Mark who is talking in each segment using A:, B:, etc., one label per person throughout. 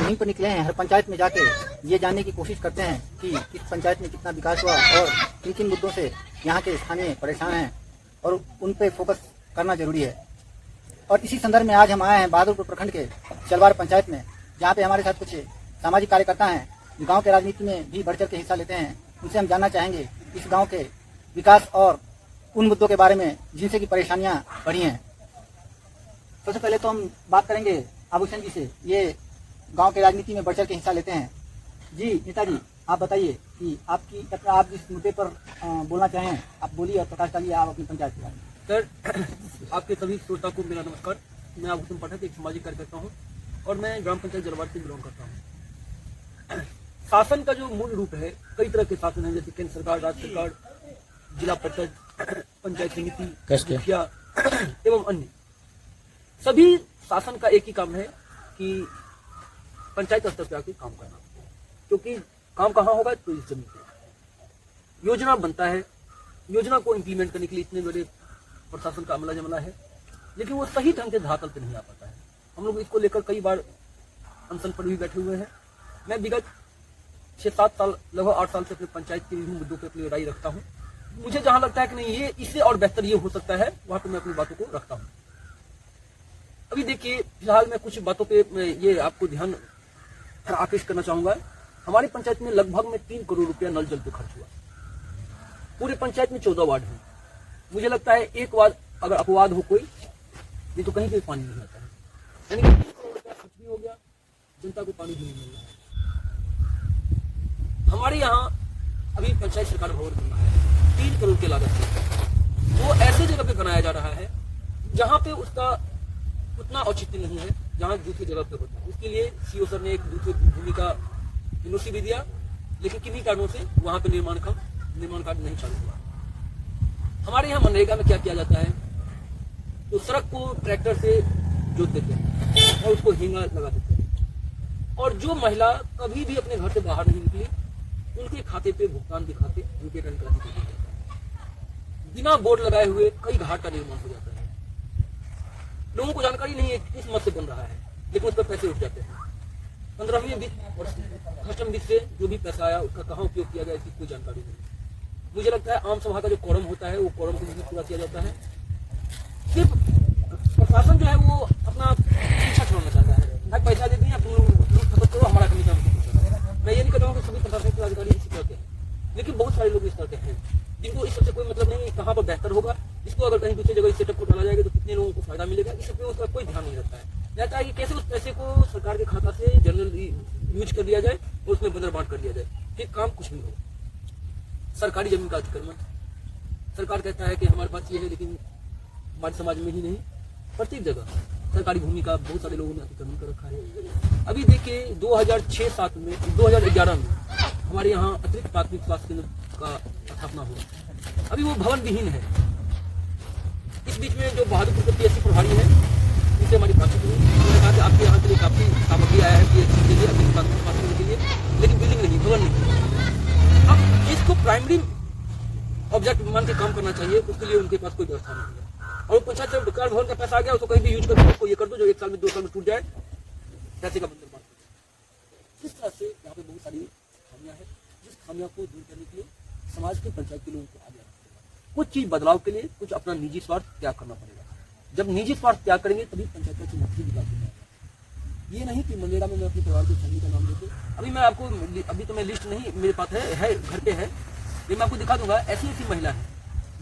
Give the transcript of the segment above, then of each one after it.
A: मुहिम पर निकले हैं। हर पंचायत में जाके ये जानने की कोशिश करते हैं कि किस पंचायत में कितना विकास हुआ और किन किन मुद्दों से यहाँ के स्थानीय परेशान हैं और उन पर फोकस करना जरूरी है। और इसी संदर्भ में आज हम आए हैं बहादुरपुर प्रखंड के चलवार पंचायत में, जहाँ पे हमारे साथ कुछ सामाजिक कार्यकर्ता हैं जो गाँव के राजनीति में भी बढ़ चढ़ के हिस्सा लेते हैं। उनसे हम जानना चाहेंगे इस गाँव के विकास और उन मुद्दों के बारे में जिनसे की परेशानियाँ बढ़ी हैं। सबसे पहले तो हम बात करेंगे आभूषण जी से, ये गांव के राजनीति में बढ़ चढ़ के हिस्सा लेते हैं। जी नेताजी, आप बताइए कि आप जिस मुद्दे पर बोलना चाहें आप बोलिए और प्रकाश डालिए आप अपनी पंचायत के बारे में।
B: सर, आपके सभी श्रोता को मेरा नमस्कार। मैं आभूषण पाठक, एक सामाजिक कार्यकर्ता हूँ और मैं ग्राम पंचायत जलवार से बिलोंग करता हूँ। शासन का जो मूल रूप है, कई तरह के शासन है, जैसे केंद्र सरकार, राज्य सरकार, जिला परिषद, पंचायत समिति, मुखिया एवं अन्य सभी शासन का एक ही काम है कि पंचायत स्तर पर आके काम करना। क्योंकि काम कहाँ होगा तो इस जमीन पे योजना बनता है। योजना को इम्प्लीमेंट करने के लिए इतने बड़े प्रशासन का अमला जमला है, लेकिन वो सही ढंग से धरातल पे नहीं आ पाता है। हम लोग इसको लेकर कई बार अनशन पर भी बैठे हुए हैं। मैं विगत 6-7 साल, लगभग 8 साल से अपने पंचायत के विभिन्न मुद्दों पर अपनी लड़ाई रखता हूँ। मुझे जहाँ लगता है कि नहीं ये इससे और बेहतर ये हो सकता है, वहाँ पर मैं अपनी बातों को रखता हूँ। अभी देखिए, फिलहाल मैं कुछ बातों पे ये आपको ध्यान आकृष्ट करना चाहूंगा। हमारी पंचायत में लगभग में 3 करोड़ रुपया नल जल पे खर्च हुआ। पूरे पंचायत में 14 वार्ड हैं। मुझे लगता है एक वार्ड अगर अपवाद हो कोई, ये तो कहीं पे पानी नहीं आता है। यानी कि 3 करोड़ रुपया खर्च भी हो गया, जनता को पानी भी नहीं मिल रहा है। हमारे यहाँ अभी पंचायत सरकार भवन बना है 3 करोड़ की लागत से। वो ऐसे जगह पे बनाया जा रहा है जहाँ पे उसका उतना औचित्य नहीं है, जहाँ दूसरी जगह पे होता है। उसके लिए सीओ सर ने एक दूसरी भूमि का एनओसी भी दिया, लेकिन किन्हीं कारणों से वहां पे निर्माण कार्य नहीं चालू हुआ। हमारे यहाँ मनरेगा में क्या किया जाता है, तो सड़क को ट्रैक्टर से जोत देते हैं और उसको हिंगा लगा देते हैं, और जो महिला कभी भी अपने घर से बाहर नहीं निकली उनके खाते पे भुगतान दिखाते उनके रन कराते बिना बोर्ड लगाए हुए कई घाट का निर्माण हो जाता है। लोगों को जानकारी नहीं है किस मत से बन रहा है, लेकिन उस पर पैसे उठ जाते हैं। 15वें वित्त और अष्टम वित्त से जो भी पैसा आया उसका कहाँ उपयोग किया गया इसकी कोई जानकारी नहीं। मुझे लगता है आम सभा का जो कोरम होता है वो कोरम को भी पूरा किया जाता है। सिर्फ प्रशासन जो है वो अपना पीछा छोड़ना चाहता है, भाई पैसा दे दिए आप खपत करो, हमारा कमी काम। मैं ये नहीं कहता हूँ कि सभी प्रशासनिक अधिकारी इसी तरह के हैं, लेकिन बहुत सारे लोग इस तरह के हैं जिनको इस सबसे कोई मतलब नहीं कहाँ पर बेहतर होगा, इसको अगर कहीं दूसरी जगह इस सेटअप को डाला जाएगा तो कितने लोगों को फायदा मिलेगा, इस सब पे उसका कोई ध्यान नहीं रखता है। रहता है कि कैसे उस पैसे को सरकार के खाता से जनरल यूज कर दिया जाए और उसमें बंदर बांट कर दिया जाए, फिर काम कुछ नहीं हो। सरकारी जमीन का अतिक्रमण, सरकार कहता है कि हमारे पास ये है, लेकिन हमारे समाज में ही नहीं, प्रत्येक जगह सरकारी भूमि का बहुत सारे लोगों ने अतिक्रमण कर रखा है। अभी देखिए 2006-07 में 2011 में हमारे यहाँ अतिरिक्त प्राथमिक स्वास्थ्य केंद्र का स्थापना हुआ। अभी वो भवन विहीन है। इस बीच में जो बहादुरपुर के पीएससी प्रभारी है उनसे हमारी बातचीत हुई। उन्होंने कहा कि आपके यहाँ के लिए काफी सामग्री आया है पीएससी के लिए, अतिरिक्त प्राथमिक स्वास्थ्य केंद्र के लिए, लेकिन बिल्डिंग नहीं, भवन नहीं। अब इसको प्राइमरी ऑब्जेक्ट मान के काम करना चाहिए, उसके लिए उनके पास कोई व्यवस्था नहीं है। और पंचायत से विकास भवन का पैसा आ गया, उसको कहीं भी यूज करके उसको ये कर दो जो 1 साल में 2 साल में टूट जाए, पैसे का बंदर बांट। इस तरह से यहाँ पे बहुत सारी खामियां हैं, जिस खामियां को दूर करने के लिए समाज के पंचायत के लोगों को आगे आना पड़ेगा। कुछ चीज बदलाव के लिए कुछ अपना निजी स्वार्थ त्याग करना पड़ेगा। जब निजी स्वार्थ त्याग करेंगे तभी पंचायत का चुनौती विकास हो जाएगा। ये नहीं कि मनरेगा में मैं अपने परिवार को छानने का नाम लेके, अभी मैं आपको, अभी तो मैं लिस्ट नहीं मेरे पास है घर पे है, लेकिन मैं आपको दिखा दूंगा। ऐसी ऐसी महिला है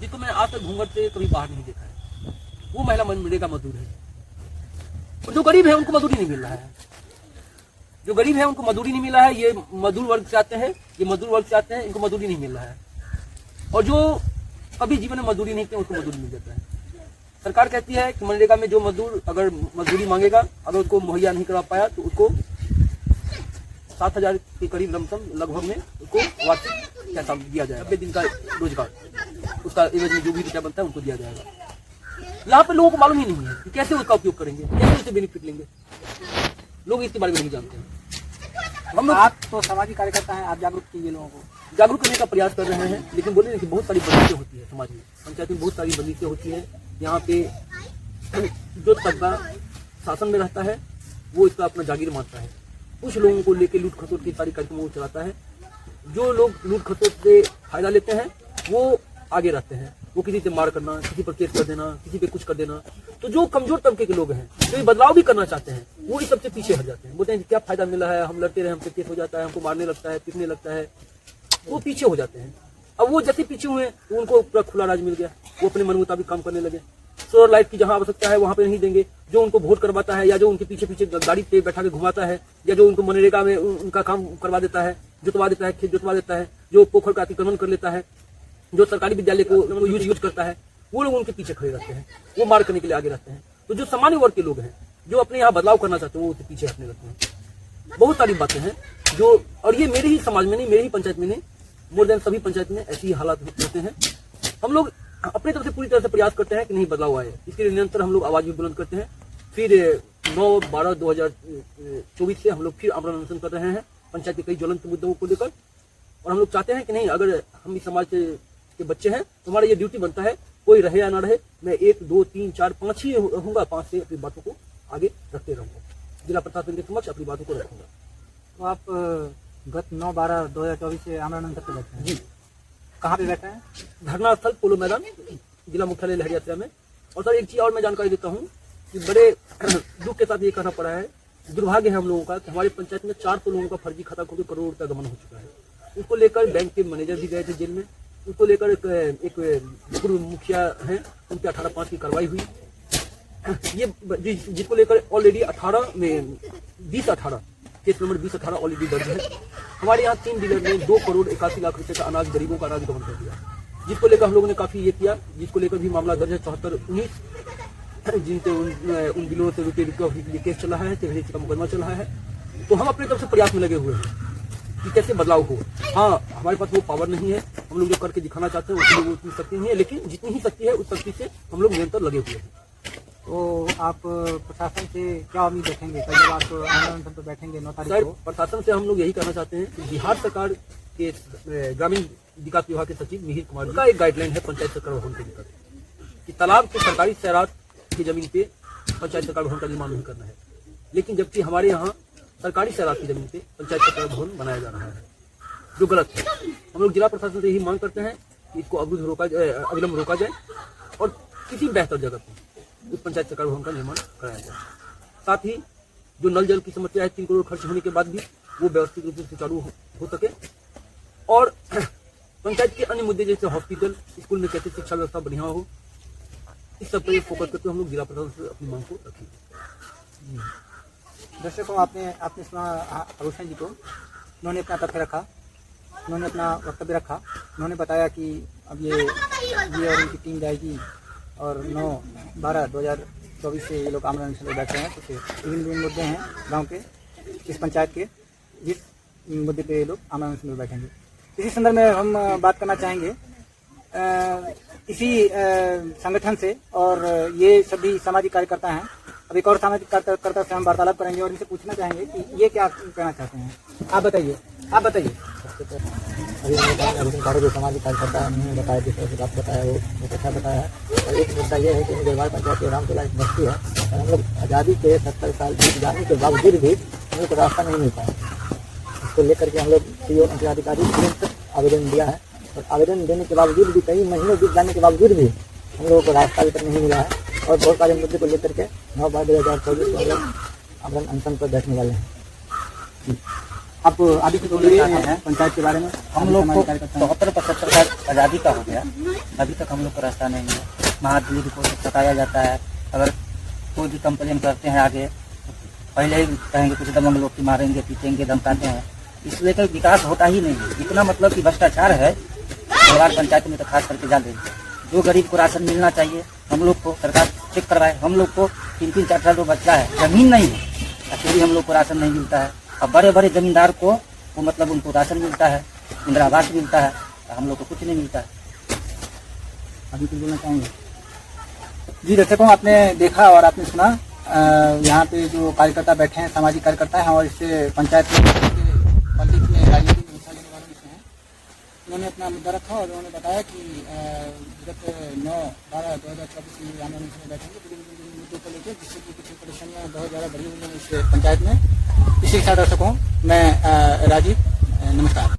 B: जिसको मैंने आज तक घूंघट से कभी बाहर नहीं देखा है। वो महिला मनरेगा मजदूर है। और जो गरीब है उनको मजदूरी नहीं मिल रहा है, जो गरीब है उनको मजदूरी नहीं मिला है। ये मजदूर वर्ग से आते हैं, ये मजदूर वर्ग से आते हैं, इनको मजदूरी नहीं मिल रहा है। और जो कभी जीवन में मजदूरी नहीं किया उसको मजदूरी मिल जाता है। सरकार कहती है कि मनरेगा में जो मजदूर अगर मजदूरी मांगेगा, अगर उसको मुहैया नहीं करा पाया तो उसको 7,000 के करीब लमसम लगभग में उसको वार्षिक पैसा दिया जाएगा। 90 दिन का रोजगार उसका एवज में जो भी रुपया बनता है उनको दिया जाएगा। यहाँ पे लोगों को मालूम ही नहीं है कि कैसे उसका उपयोग करेंगे, कैसे उससे बेनिफिट लेंगे। लोग इसके बारे में नहीं जानते हैं।
A: हम लोग, आप तो सामाजिक कार्यकर्ता हैं, आप जागरूक कीजिए लोगों को।
B: जागरूक करने का प्रयास कर रहे हैं, लेकिन बोले कि बहुत सारी बंदिशें होती है समाज में, पंचायत में बहुत सारी बंदिशें होती है। यहाँ पे जो तबका शासन में रहता है वो इसका अपना जागीर मानता है, कुछ लोगों को लेकर लूट खसोट की सारी कार्यक्रमों को चलाता है। जो लोग लूट खसोट से फायदा लेते हैं वो आगे रहते हैं, वो किसी से मार करना, किसी पर केस कर देना, किसी पे कुछ कर देना। तो जो कमजोर तबके के लोग हैं, जो ये बदलाव भी करना चाहते हैं, वो इस सबसे पीछे हट जाते हैं। बोलते हैं क्या फायदा मिला है, हम लड़ते रहे, हमसे केस हो जाता है, हमको मारने लगता है, पीटने लगता है, वो पीछे हो जाते हैं। अब वो जैसे पीछे हुए तो उनको पूरा खुला राज मिल गया, वो अपने मन मुताबिक काम करने लगे। सोलर लाइट की जहां आवश्यकता है वहां पे नहीं देंगे, जो उनको वोट करवाता है या जो उनके पीछे पीछे गाड़ी पे बैठा के घुमाता है या जो उनको मनरेगा में उनका काम करवा देता है, जुतवा देता है, खेत जुतवा देता है, जो पोखर का अतिक्रमण कर लेता है, जो सरकारी विद्यालय को यूज करता है, वो लोग उनके पीछे खड़े रहते हैं, वो मार करने के लिए आगे रहते हैं। तो जो सामान्य वर्ग के लोग हैं, जो अपने यहाँ बदलाव करना चाहते हैं, वो उसके पीछे हटने लगते हैं। बहुत सारी बातें हैं जो, और ये मेरे ही समाज में नहीं, मेरे ही पंचायत में नहीं, मोर देन सभी पंचायत में ऐसी ही हालात होते हैं। हम लोग अपनी तरफ से पूरी तरह से प्रयास करते हैं कि नहीं बदलाव आए, इसके लिए निरंतर हम लोग आवाज भी बुलंद करते हैं। फिर 9/12/2024 से हम लोग फिर आमरण अनशन कर रहे हैं पंचायत के कई ज्वलंत मुद्दों को लेकर। और हम लोग चाहते हैं कि नहीं, अगर हम इस समाज के बच्चे हैं तो हमारा ये ड्यूटी बनता है, कोई रहे या ना रहे, मैं 1 2 3 4 5 ही रहूंगा, 5 से अपनी बातों को आगे रखते रहूंगा, जिला प्रशासन के समक्ष अपनी बातों को रखूंगा।
A: तो आप गत 9/12/2024 से आमरण अनशन पर बैठे हैं जी, कहाँ पे बैठे हैं?
B: धरना स्थल पोलो मैदान, जिला मुख्यालय लहरियासराय में। और सर एक चीज और मैं जानकारी देता हूँ कि बड़े दुख के साथ ये कहना पड़ा है, दुर्भाग्य है हम लोगों का कि हमारे पंचायत में 4 लोगों का फर्जी खाता खोल करोड़ रुपया गमन हो चुका है। उसको लेकर बैंक के मैनेजर भी गए थे जेल में, उसको लेकर एक पूर्व मुखिया हैं, उन पे 18/5 की कार्रवाई हुई। ये जिसको लेकर ऑलरेडी 2018 केस नंबर 2018 ऑलरेडी दर्ज है। हमारे यहाँ 3 डीलर ने 2,81,00,000 रुपए का अनाज गरीबों का अनाज गबन कर दिया, जिसको लेकर हम लोगों ने काफी ये किया, जिसको लेकर भी मामला दर्ज है 74/19, जिनसे उन डीलरों से रुपये रिकवरी के लिए केस चला है, तेहरीर का मुकदमा चला है। तो हम अपनी तरफ से प्रयास में लगे हुए हैं कि कैसे बदलाव हो। हाँ, हमारे पास वो पावर नहीं है, हम लोग जो करके दिखाना चाहते हैं उसके लिए उतनी शक्ति नहीं है, लेकिन जितनी ही शक्ति है उस शक्ति से हम लोग निरंतर लगे हुए हैं।
A: तो आप प्रशासन से क्या उम्मीद रखेंगे कल जब आप आमरण अनशन पर बैठेंगे 9 तारीख को?
B: प्रशासन से हम लोग यही कहना चाहते हैं कि बिहार सरकार के ग्रामीण विकास विभाग के सचिव मिहिर कुमार का एक गाइडलाइन है पंचायत सरकार भवन को लेकर कि तालाब के सरकारी शहरात की जमीन पे पंचायत सरकार भवन का निर्माण नहीं करना है, लेकिन जबकि हमारे यहाँ सरकारी शहरात की जमीन पे पंचायत सरकार भवन बनाया जा रहा है, जो गलत है। हम लोग जिला प्रशासन से यही मांग करते हैं कि इसको अविलंब रोका जाए और किसी बेहतर जगह पर उस पंचायत सरकार भवन का निर्माण कराया जाए। साथ ही जो नल जल की समस्या है 3 करोड़ खर्च होने के बाद भी वो व्यवस्थित रूप से सुचारू हो सके, और पंचायत के अन्य मुद्दे जैसे हॉस्पिटल, स्कूल में कैसे शिक्षा व्यवस्था बढ़िया हो, इस सब पर फोकस करते हुए हम लोग जिला प्रशासन से अपनी मांग को रखेंगे।
A: दर्शकों, आपने सुना आभूषण जी को, उन्होंने अपना तथ्य रखा, उन्होंने अपना वक्तव्य रखा। उन्होंने बताया कि अब ये और उनकी टीम जाएगी और 9/12/2024 से ये लोग आमरण अनशन पर बैठ रहे हैं। तो विभिन्न मुद्दे हैं गांव के, इस पंचायत के, जिस मुद्दे पे ये लोग आमरण अनशन पर बैठेंगे। इसी संदर्भ में हम बात करना चाहेंगे इसी संगठन से, और ये सभी सामाजिक कार्यकर्ता हैं। अब एक और सामाजिक कार्यकर्ता से हम वार्तालाप करेंगे और इनसे पूछना चाहेंगे कि ये क्या कहना चाहते हैं। आप बताइए।
C: अभी हमारे जो सामाजिक कार्यकर्ता है उन्होंने बताया, जिस तरह से बात बताया वो बहुत अच्छा बताया है। और एक मुद्दा ये है कि मुगलवार पंचायत के रामतोला एक बस्ती है और हम लोग आज़ादी के 70 साल बीत जाने के बावजूद भी हम लोग को रास्ता नहीं मिल पाया। इसको लेकर के हम लोग सीओ अंचलाधिकारी तुरंत आवेदन दिया है, और आवेदन देने के बावजूद भी, कई महीनों बीत जाने के बावजूद भी हम लोगों को रास्ता अभी तक नहीं मिला है। और बहुत सारे मुद्दे को लेकर के 9/12/2024 को हम लोग आमरण अनशन पर बैठने वाले हैं।
A: आप अभी तो बोलिए हैं पंचायत के बारे में।
C: हम लोग को 74-75 साल आज़ादी का हो गया, अभी तक हम लोग को रास्ता नहीं है। महादिल्ली को सताया जाता है, अगर कोई भी कंप्लेन करते हैं आगे पहले ही कहेंगे कुछ दबंग लोग की मारेंगे, पीटेंगे, धमकाते हैं। इस लेकर विकास होता ही नहीं है। इतना मतलब कि भ्रष्टाचार है परिवार पंचायत में, तो खास करके जान देंगे। जो गरीब को राशन मिलना चाहिए हम लोग को सरकार चेक करवाए। हम लोग को 3-3 4 साल बच्चा है, जमीन नहीं है, अकेले हम लोग को राशन नहीं मिलता है। अब बड़े बड़े जमींदार को वो मतलब उनको राशन मिलता है, इंदिरा आवास मिलता है, तो हम लोग को कुछ नहीं मिलता है।
A: अभी कुछ बोलना चाहेंगे? जी दर्शकों, आपने देखा और आपने सुना, यहाँ पे जो कार्यकर्ता बैठे हैं सामाजिक कार्यकर्ता हैं और इससे पंचायत में राजनीतिक में हिस्सा लेने वालों में से हैं। उन्होंने उन्होंने अपना मुद्दा रखा और उन्होंने बताया कि विगत 9/12/2024 की आंदोलन में बैठेंगे विभिन्न मुद्दों को लेकर, जिससे कि कुछ परेशानियाँ बहुत ज़्यादा बढ़ी हुई हैं इस पंचायत में। इसी के साथ दर्शकों, मैं राजीव, नमस्कार।